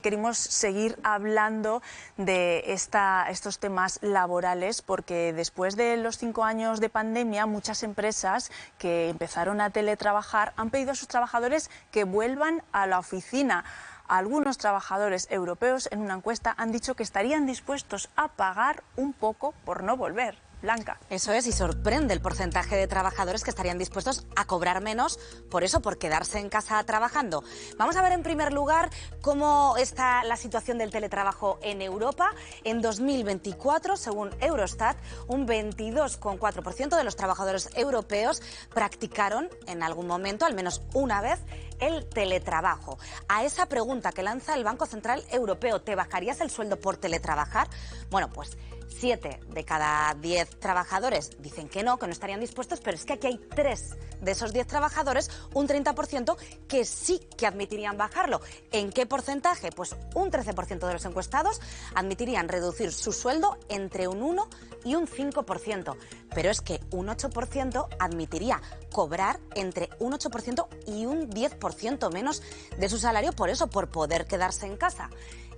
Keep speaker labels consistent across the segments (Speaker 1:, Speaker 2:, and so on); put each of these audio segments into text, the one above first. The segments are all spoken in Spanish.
Speaker 1: Queremos seguir hablando de estos temas laborales porque después de los 5 años de pandemia muchas empresas que empezaron a teletrabajar han pedido a sus trabajadores que vuelvan a la oficina. Algunos trabajadores europeos en una encuesta han dicho que estarían dispuestos a pagar un poco por no volver. Blanca.
Speaker 2: Eso es, y sorprende el porcentaje de trabajadores que estarían dispuestos a cobrar menos por eso, por quedarse en casa trabajando. Vamos a ver en primer lugar cómo está la situación del teletrabajo en Europa. En 2024, según Eurostat, un 22,4% de los trabajadores europeos practicaron en algún momento, al menos una vez, el teletrabajo. A esa pregunta que lanza el Banco Central Europeo, ¿te bajarías el sueldo por teletrabajar? Bueno, pues 7 de cada 10 trabajadores dicen que no estarían dispuestos, pero es que aquí hay 3 de esos 10 trabajadores, un 30%, que sí que admitirían bajarlo. ¿En qué porcentaje? Pues un 13% de los encuestados admitirían reducir su sueldo entre un 1 y un 5%. Pero es que un 8% admitiría cobrar entre un 8% y un 10% menos de su salario, por eso, por poder quedarse en casa.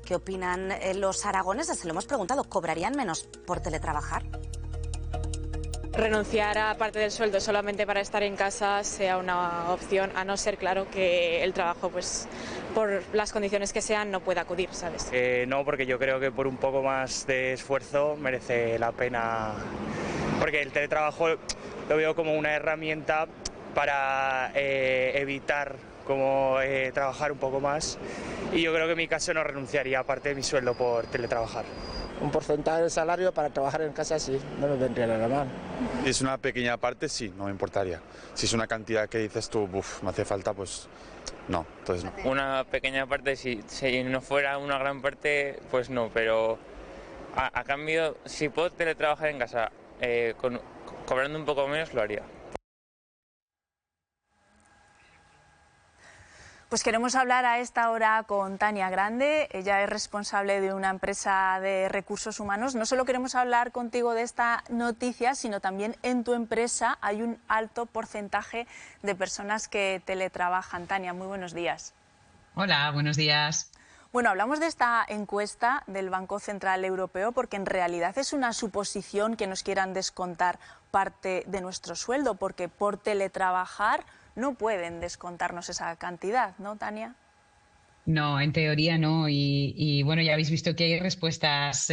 Speaker 2: ¿Qué opinan los aragoneses? Se lo hemos preguntado, ¿cobrarían menos por teletrabajar?
Speaker 3: Renunciar a parte del sueldo solamente para estar en casa sea una opción, a no ser, claro, que el trabajo, pues, por las condiciones que sean, no pueda acudir, ¿sabes?
Speaker 4: No, porque yo creo que por un poco más de esfuerzo merece la pena, porque el teletrabajo lo veo como una herramienta para evitar trabajar un poco más, y yo creo que en mi caso no renunciaría a parte de mi sueldo por teletrabajar.
Speaker 5: Un porcentaje del salario para trabajar en casa sí, no me vendría nada mal.
Speaker 6: Si es una pequeña parte, sí, no me importaría. Si es una cantidad que dices tú, me hace falta, pues no, entonces no.
Speaker 7: Una pequeña parte sí, si no fuera una gran parte, pues no, pero a cambio, si puedo teletrabajar en casa cobrando un poco menos, lo haría.
Speaker 1: Pues queremos hablar a esta hora con Tania Grande. Ella es responsable de una empresa de recursos humanos. No solo queremos hablar contigo de esta noticia, sino también en tu empresa hay un alto porcentaje de personas que teletrabajan. Tania, muy buenos días.
Speaker 8: Hola, buenos días.
Speaker 1: Bueno, hablamos de esta encuesta del Banco Central Europeo porque en realidad es una suposición que nos quieran descontar parte de nuestro sueldo, porque por teletrabajar no pueden descontarnos esa cantidad, ¿no, Tania?
Speaker 8: No, en teoría no. Y bueno, ya habéis visto que hay respuestas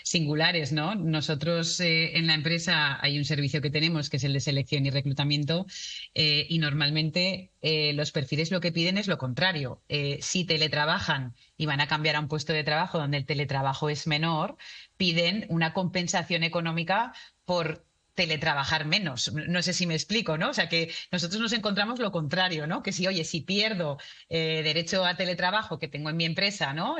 Speaker 8: singulares, ¿no? Nosotros en la empresa hay un servicio que tenemos que es el de selección y reclutamiento y normalmente los perfiles lo que piden es lo contrario. Si teletrabajan y van a cambiar a un puesto de trabajo donde el teletrabajo es menor, piden una compensación económica por teletrabajar menos. No sé si me explico, ¿no? O sea, que nosotros nos encontramos lo contrario, ¿no? Que si pierdo derecho a teletrabajo que tengo en mi empresa, ¿no?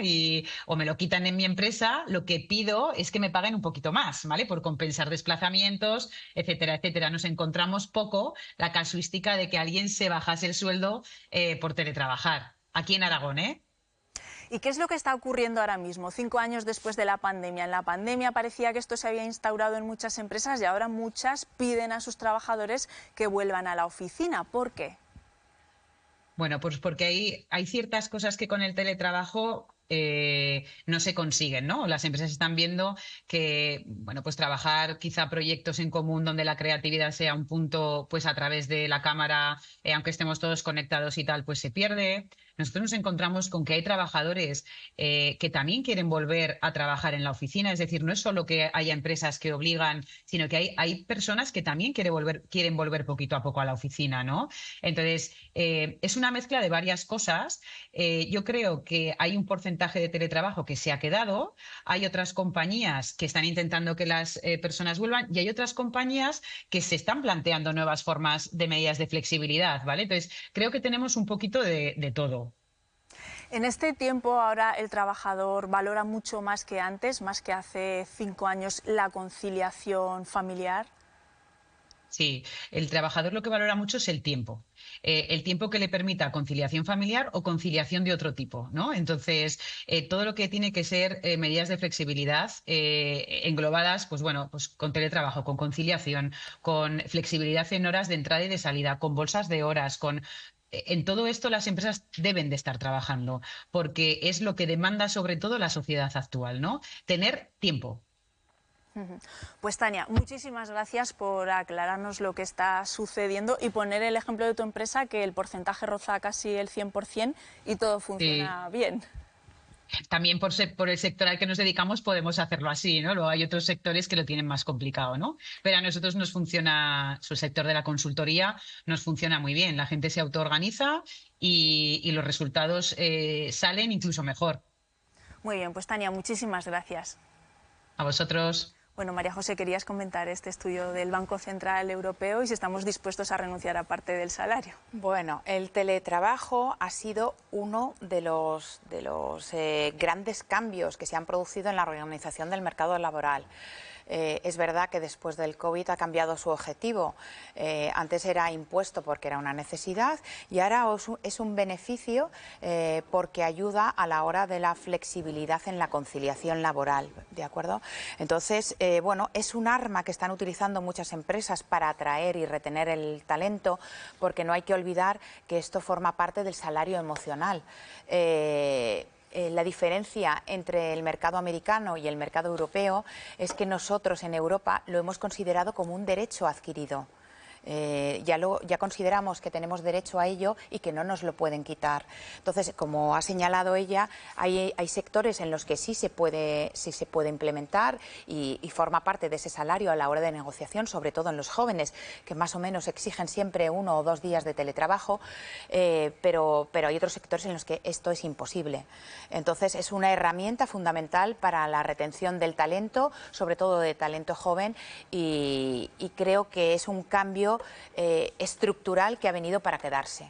Speaker 8: O me lo quitan en mi empresa, lo que pido es que me paguen un poquito más, ¿vale? Por compensar desplazamientos, etcétera, etcétera. Nos encontramos poco la casuística de que alguien se bajase el sueldo por teletrabajar. Aquí en Aragón, ¿eh?
Speaker 1: ¿Y qué es lo que está ocurriendo ahora mismo, 5 años después de la pandemia? En la pandemia parecía que esto se había instaurado en muchas empresas y ahora muchas piden a sus trabajadores que vuelvan a la oficina. ¿Por qué?
Speaker 8: Bueno, pues porque hay ciertas cosas que con el teletrabajo no se consiguen, ¿no? Las empresas están viendo que, bueno, pues trabajar quizá proyectos en común donde la creatividad sea un punto, pues a través de la cámara, aunque estemos todos conectados y tal, pues se pierde. Nosotros nos encontramos con que hay trabajadores que también quieren volver a trabajar en la oficina, es decir, no es solo que haya empresas que obligan, sino que hay personas que también quieren volver poquito a poco a la oficina, ¿no? Entonces, es una mezcla de varias cosas. Yo creo que hay un porcentaje de teletrabajo que se ha quedado, hay otras compañías que están intentando que las personas vuelvan y hay otras compañías que se están planteando nuevas formas de medidas de flexibilidad, ¿vale? Entonces, creo que tenemos un poquito de todo.
Speaker 1: En este tiempo ahora el trabajador valora mucho más que antes, más que hace 5 años, la conciliación familiar.
Speaker 8: Sí, el trabajador lo que valora mucho es el tiempo que le permita conciliación familiar o conciliación de otro tipo, ¿no? Entonces, todo lo que tiene que ser medidas de flexibilidad englobadas, pues bueno, pues con teletrabajo, con conciliación, con flexibilidad en horas de entrada y de salida, con bolsas de horas, con en todo esto las empresas deben de estar trabajando, porque es lo que demanda sobre todo la sociedad actual, ¿no? Tener tiempo.
Speaker 1: Pues Tania, muchísimas gracias por aclararnos lo que está sucediendo y poner el ejemplo de tu empresa, que el porcentaje roza casi el 100% y todo funciona bien.
Speaker 8: También por el sector al que nos dedicamos podemos hacerlo así, ¿no? Luego hay otros sectores que lo tienen más complicado, ¿no? Pero a nosotros nos funciona, el sector de la consultoría nos funciona muy bien. La gente se autoorganiza y los resultados salen incluso mejor.
Speaker 1: Muy bien, pues Tania, muchísimas gracias.
Speaker 8: A vosotros.
Speaker 1: Bueno, María José, querías comentar este estudio del Banco Central Europeo y si estamos dispuestos a renunciar a parte del salario.
Speaker 9: Bueno, el teletrabajo ha sido uno de los grandes cambios que se han producido en la reorganización del mercado laboral. Es verdad que después del COVID ha cambiado su objetivo. Antes era impuesto porque era una necesidad y ahora es un beneficio porque ayuda a la hora de la flexibilidad en la conciliación laboral, ¿de acuerdo? Entonces, bueno, es un arma que están utilizando muchas empresas para atraer y retener el talento, porque no hay que olvidar que esto forma parte del salario emocional. La diferencia entre el mercado americano y el mercado europeo es que nosotros en Europa lo hemos considerado como un derecho adquirido. Ya consideramos que tenemos derecho a ello y que no nos lo pueden quitar. Entonces, como ha señalado ella, hay sectores en los que sí se puede implementar y forma parte de ese salario a la hora de negociación, sobre todo en los jóvenes, que más o menos exigen siempre 1 o 2 días de teletrabajo, pero hay otros sectores en los que esto es imposible. Entonces, es una herramienta fundamental para la retención del talento, sobre todo de talento joven, y creo que es un cambio estructural que ha venido para quedarse.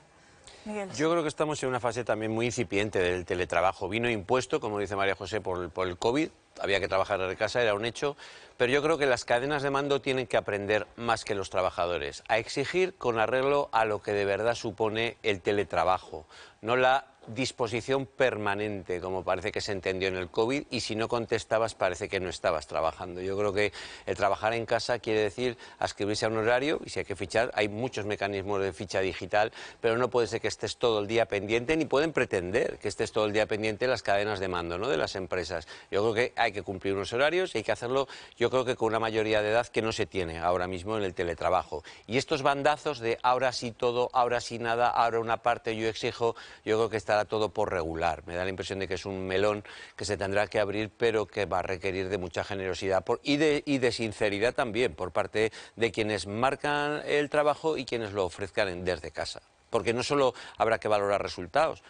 Speaker 1: Miguel.
Speaker 10: Yo creo que estamos en una fase también muy incipiente del teletrabajo. Vino impuesto, como dice María José, por el COVID. Había que trabajar desde casa, era un hecho. Pero yo creo que las cadenas de mando tienen que aprender más que los trabajadores a exigir con arreglo a lo que de verdad supone el teletrabajo, no la disposición permanente, como parece que se entendió en el COVID, y si no contestabas parece que no estabas trabajando. Yo creo que el trabajar en casa quiere decir adscribirse a un horario, y si hay que fichar, hay muchos mecanismos de ficha digital, pero no puede ser que estés todo el día pendiente, ni pueden pretender que estés todo el día pendiente las cadenas de mando, ¿no?, de las empresas. Yo creo que hay que cumplir unos horarios y hay que hacerlo, yo creo que con una mayoría de edad que no se tiene ahora mismo en el teletrabajo. Y estos bandazos de ahora sí todo, ahora sí nada, ahora una parte yo exijo, yo creo que estará todo por regular. Me da la impresión de que es un melón que se tendrá que abrir, pero que va a requerir de mucha generosidad y de sinceridad también por parte de quienes marcan el trabajo y quienes lo ofrezcan desde casa. Porque no solo habrá que valorar resultados,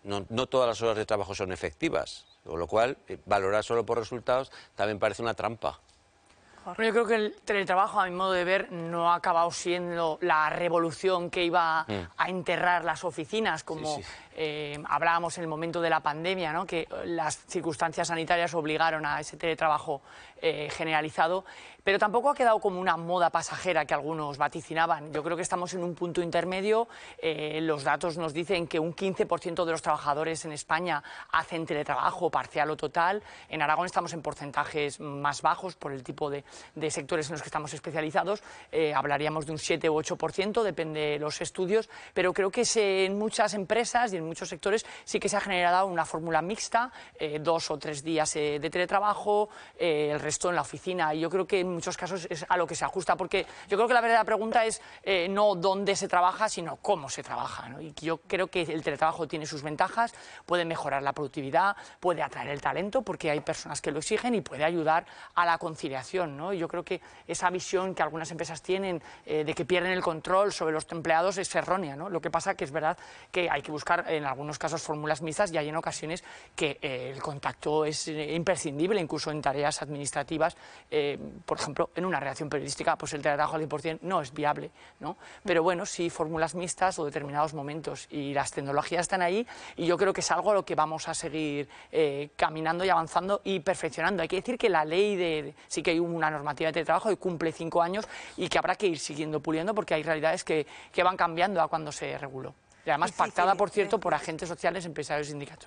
Speaker 10: no todas las horas de trabajo son efectivas, con lo cual valorar solo por resultados también parece una trampa.
Speaker 11: Bueno, yo creo que el teletrabajo, a mi modo de ver, no ha acabado siendo la revolución que iba a enterrar las oficinas, como hablábamos en el momento de la pandemia, ¿no?, que las circunstancias sanitarias obligaron a ese teletrabajo generalizado, pero tampoco ha quedado como una moda pasajera que algunos vaticinaban. Yo creo que estamos en un punto intermedio. Los datos nos dicen que un 15% de los trabajadores en España hacen teletrabajo parcial o total. En Aragón estamos en porcentajes más bajos por el tipo de sectores en los que estamos especializados. Hablaríamos de un 7 u 8%, depende de los estudios, pero creo que en muchas empresas y en muchos sectores sí que se ha generado una fórmula mixta, 2 o 3 días de teletrabajo, el resto en la oficina. Y yo creo que en muchos casos es a lo que se ajusta, porque yo creo que la verdadera pregunta es no dónde se trabaja, sino cómo se trabaja, ¿no? Y yo creo que el teletrabajo tiene sus ventajas, puede mejorar la productividad, puede atraer el talento, porque hay personas que lo exigen, y puede ayudar a la conciliación, ¿no? Yo creo que esa visión que algunas empresas tienen de que pierden el control sobre los empleados es errónea, ¿no? Lo que pasa que es verdad que hay que buscar en algunos casos fórmulas mixtas, y hay en ocasiones que el contacto es imprescindible, incluso en tareas administrativas. Por ejemplo, en una redacción periodística, pues el teletrabajo al 100% no es viable, ¿no? Pero bueno, sí fórmulas mixtas o determinados momentos, y las tecnologías están ahí, y yo creo que es algo a lo que vamos a seguir caminando y avanzando y perfeccionando. Hay que decir que la ley sí que hay una normativa de teletrabajo y cumple 5 años, y que habrá que ir siguiendo puliendo, porque hay realidades que van cambiando a cuando se reguló. Y además pactada, por cierto, por agentes sociales, empresarios y sindicatos.